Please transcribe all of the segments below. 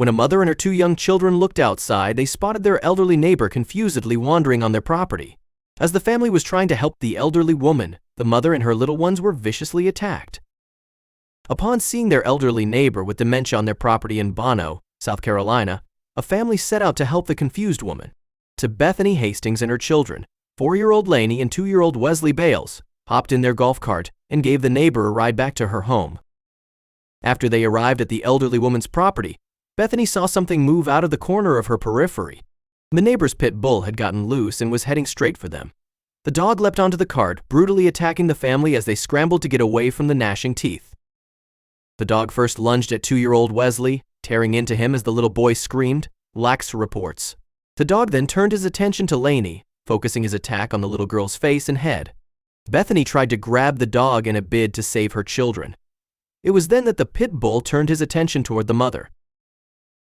When a mother and her 2 young children looked outside, they spotted their elderly neighbor confusedly wandering on their property. As the family was trying to help the elderly woman, the mother and her little ones were viciously attacked. Upon seeing their elderly neighbor with dementia on their property in Bono, South Carolina, a family set out to help the confused woman. To Bethany Hastings and her children, 4-year-old Lainey and 2-year-old Wesley Bales, hopped in their golf cart and gave the neighbor a ride back to her home. After they arrived at the elderly woman's property, Bethany saw something move out of the corner of her periphery. The neighbor's pit bull had gotten loose and was heading straight for them. The dog leapt onto the cart, brutally attacking the family as they scrambled to get away from the gnashing teeth. The dog first lunged at 2-year-old Wesley, tearing into him as the little boy screamed, Lax reports. The dog then turned his attention to Lainey, focusing his attack on the little girl's face and head. Bethany tried to grab the dog in a bid to save her children. It was then that the pit bull turned his attention toward the mother.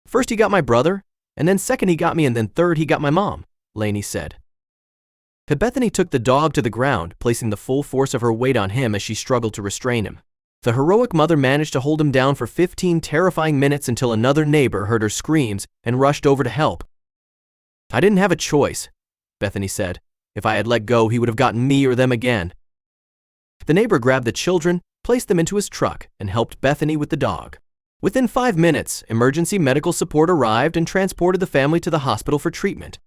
"First he got my brother, and then second he got me, and then third he got my mom," Lainey said. Bethany took the dog to the ground, placing the full force of her weight on him as she struggled to restrain him. The heroic mother managed to hold him down for 15 terrifying minutes until another neighbor heard her screams and rushed over to help. "I didn't have a choice," Bethany said. "If I had let go, he would have gotten me or them again." The neighbor grabbed the children, placed them into his truck, and helped Bethany with the dog. Within 5 minutes, emergency medical support arrived and transported the family to the hospital for treatment.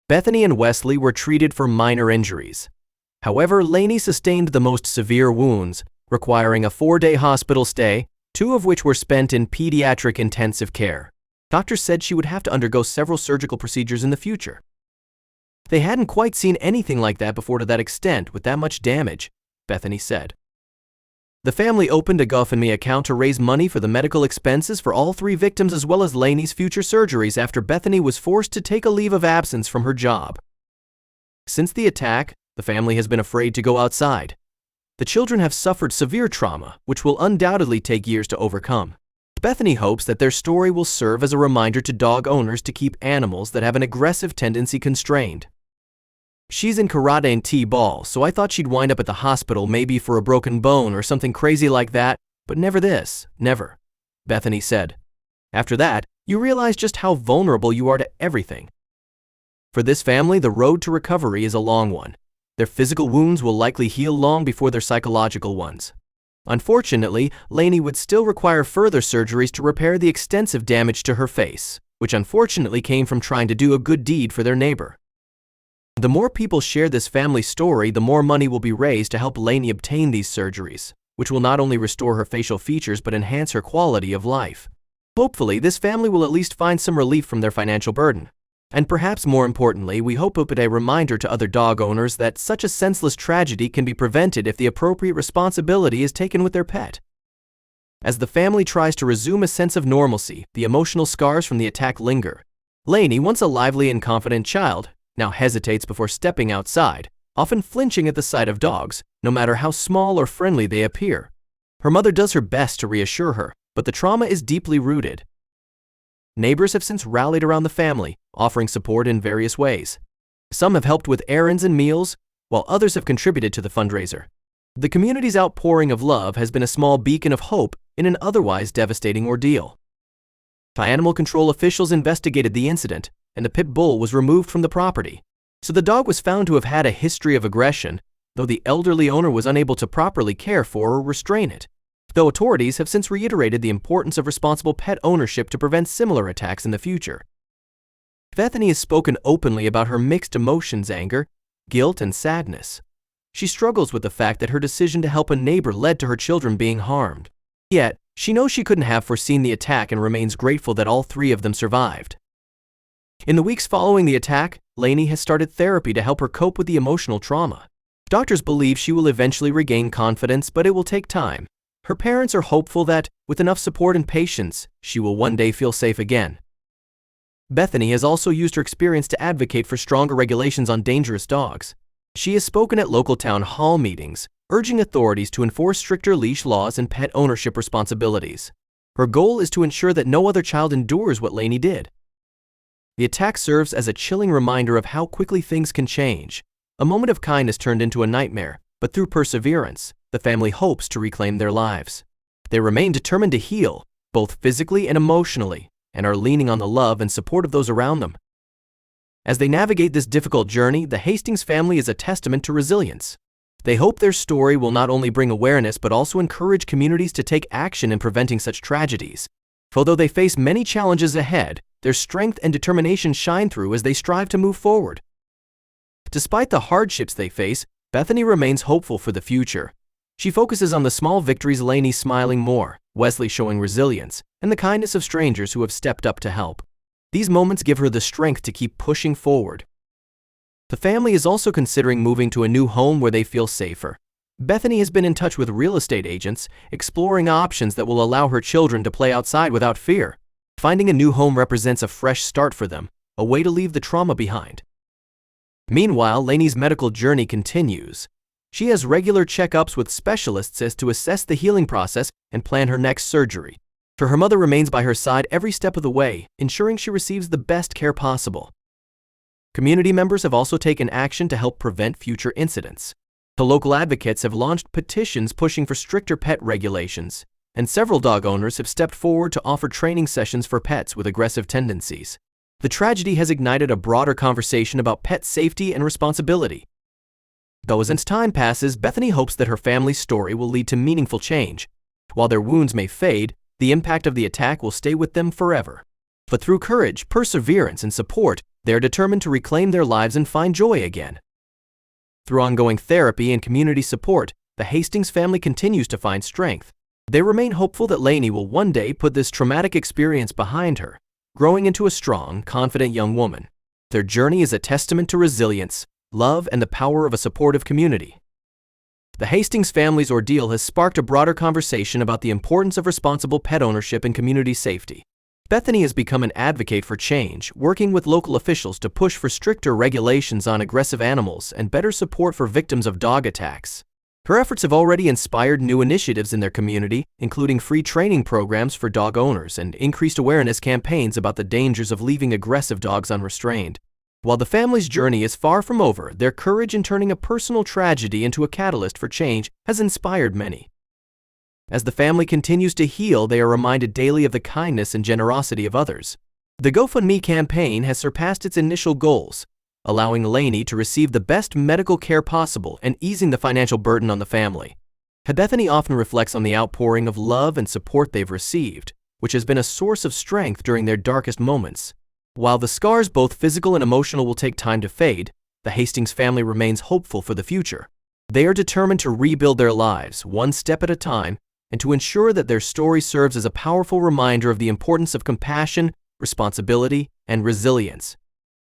Bethany and Wesley were treated for minor injuries. However, Lainey sustained the most severe wounds, requiring a 4-day hospital stay, 2 of which were spent in pediatric intensive care. Doctors said she would have to undergo several surgical procedures in the future. They hadn't quite seen anything like that before to that extent with that much damage, Bethany said. The family opened a GoFundMe account to raise money for the medical expenses for all 3 victims as well as Lainey's future surgeries after Bethany was forced to take a leave of absence from her job. Since the attack, the family has been afraid to go outside. The children have suffered severe trauma, which will undoubtedly take years to overcome. Bethany hopes that their story will serve as a reminder to dog owners to keep animals that have an aggressive tendency constrained. "She's in karate and t-ball, so I thought she'd wind up at the hospital maybe for a broken bone or something crazy like that, but never this, never," Bethany said. "After that, you realize just how vulnerable you are to everything." For this family, the road to recovery is a long one. Their physical wounds will likely heal long before their psychological ones. Unfortunately, Lainey would still require further surgeries to repair the extensive damage to her face, which unfortunately came from trying to do a good deed for their neighbor. The more people share this family story, the more money will be raised to help Lainey obtain these surgeries, which will not only restore her facial features but enhance her quality of life. Hopefully, this family will at least find some relief from their financial burden. And perhaps more importantly, we hope it will be a reminder to other dog owners that such a senseless tragedy can be prevented if the appropriate responsibility is taken with their pet. As the family tries to resume a sense of normalcy, the emotional scars from the attack linger. Lainey, once a lively and confident child, now hesitates before stepping outside, often flinching at the sight of dogs, no matter how small or friendly they appear. Her mother does her best to reassure her, but the trauma is deeply rooted. Neighbors have since rallied around the family, offering support in various ways. Some have helped with errands and meals, while others have contributed to the fundraiser. The community's outpouring of love has been a small beacon of hope in an otherwise devastating ordeal. Animal control officials investigated the incident, and the pit bull was removed from the property. So the dog was found to have had a history of aggression, though the elderly owner was unable to properly care for or restrain it. Though authorities have since reiterated the importance of responsible pet ownership to prevent similar attacks in the future. Bethany has spoken openly about her mixed emotions: anger, guilt, and sadness. She struggles with the fact that her decision to help a neighbor led to her children being harmed. Yet, she knows she couldn't have foreseen the attack and remains grateful that all 3 of them survived. In the weeks following the attack, Lainey has started therapy to help her cope with the emotional trauma. Doctors believe she will eventually regain confidence, but it will take time. Her parents are hopeful that, with enough support and patience, she will one day feel safe again. Bethany has also used her experience to advocate for stronger regulations on dangerous dogs. She has spoken at local town hall meetings, urging authorities to enforce stricter leash laws and pet ownership responsibilities. Her goal is to ensure that no other child endures what Lainey did. The attack serves as a chilling reminder of how quickly things can change. A moment of kindness turned into a nightmare, but through perseverance, the family hopes to reclaim their lives. They remain determined to heal, both physically and emotionally, and are leaning on the love and support of those around them. As they navigate this difficult journey, the Hastings family is a testament to resilience. They hope their story will not only bring awareness but also encourage communities to take action in preventing such tragedies. Although they face many challenges ahead, their strength and determination shine through as they strive to move forward. Despite the hardships they face, Bethany remains hopeful for the future. She focuses on the small victories: Lainey smiling more, Wesley showing resilience, and the kindness of strangers who have stepped up to help. These moments give her the strength to keep pushing forward. The family is also considering moving to a new home where they feel safer. Bethany has been in touch with real estate agents, exploring options that will allow her children to play outside without fear. Finding a new home represents a fresh start for them, a way to leave the trauma behind. Meanwhile, Lainey's medical journey continues. She has regular checkups with specialists as to assess the healing process and plan her next surgery. Her mother remains by her side every step of the way, ensuring she receives the best care possible. Community members have also taken action to help prevent future incidents. The local advocates have launched petitions pushing for stricter pet regulations, and several dog owners have stepped forward to offer training sessions for pets with aggressive tendencies. The tragedy has ignited a broader conversation about pet safety and responsibility. Though as time passes, Bethany hopes that her family's story will lead to meaningful change. While their wounds may fade, the impact of the attack will stay with them forever. But through courage, perseverance, and support, they are determined to reclaim their lives and find joy again. Through ongoing therapy and community support, the Hastings family continues to find strength. They remain hopeful that Lainey will one day put this traumatic experience behind her, growing into a strong, confident young woman. Their journey is a testament to resilience, love, and the power of a supportive community. The Hastings family's ordeal has sparked a broader conversation about the importance of responsible pet ownership and community safety. Bethany has become an advocate for change, working with local officials to push for stricter regulations on aggressive animals and better support for victims of dog attacks. Her efforts have already inspired new initiatives in their community, including free training programs for dog owners and increased awareness campaigns about the dangers of leaving aggressive dogs unrestrained. While the family's journey is far from over, their courage in turning a personal tragedy into a catalyst for change has inspired many. As the family continues to heal, they are reminded daily of the kindness and generosity of others. The GoFundMe campaign has surpassed its initial goals, allowing Lainey to receive the best medical care possible and easing the financial burden on the family. Bethany often reflects on the outpouring of love and support they've received, which has been a source of strength during their darkest moments. While the scars, both physical and emotional, will take time to fade, the Hastings family remains hopeful for the future. They are determined to rebuild their lives, one step at a time, and to ensure that their story serves as a powerful reminder of the importance of compassion, responsibility, and resilience.